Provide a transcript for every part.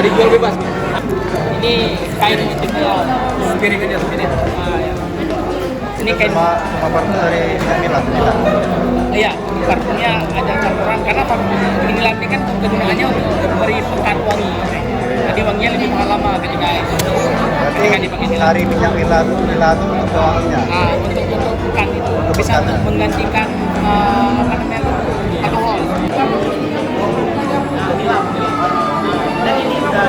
Nggak dijual bebas. Ini kain material spirit aja spirit. Ya. Ini kain Sama parfum dari Milan. Iya, parfumnya ada campuran karena parfum Milan ini kan kegunaannya untuk memberi pekat wangi. Jadi wanginya lebih tahan lama ketika Berarti dipakai di dari minyak Milan untuk wanginya. Nah, untuk pekan itu bisa pekan. menggantikan apa namanya alkohol. Dan ini udah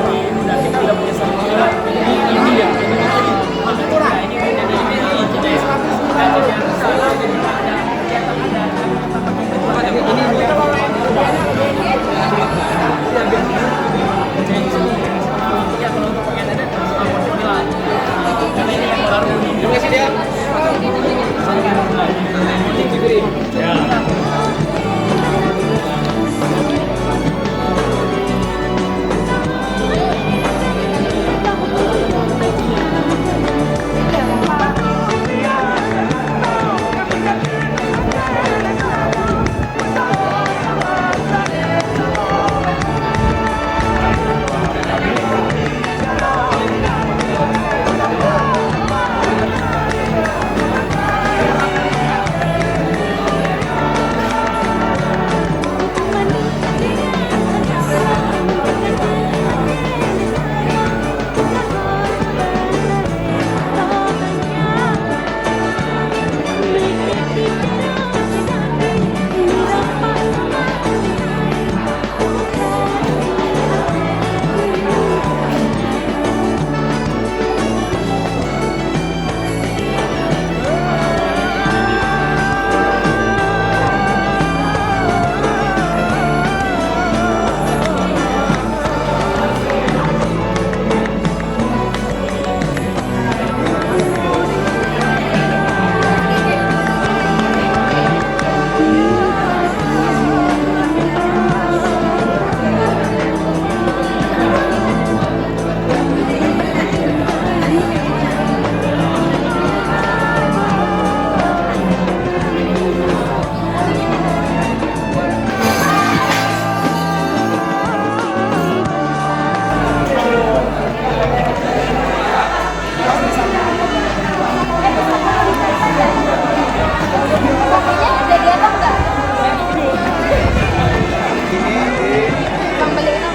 kita udah punya sama India.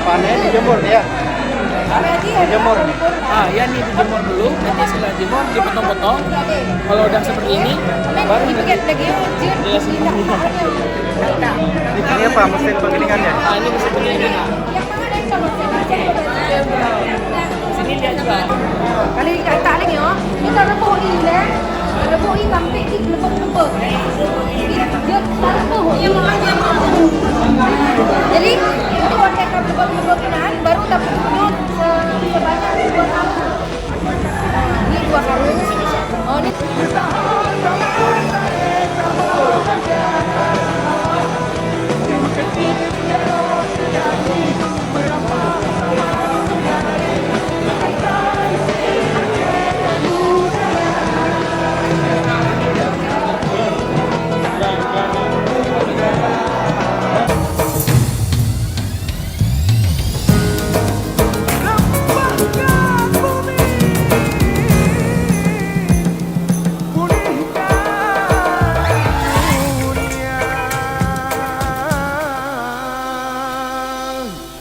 Panen dijemur ya. Dijemur. Ya ini dijemur dulu, nanti setelah dijemur dipotong-potong. Kalau udah seperti ini, baru dijelasin. Ini apa mesin penggilingannya? Ini mesin penggilingan. Sini lihat juga. Kali kata lagi ya, kita rebus ini lah, rebus ini sampai di rebus. Dia tak rebus. Dia mau aja mau.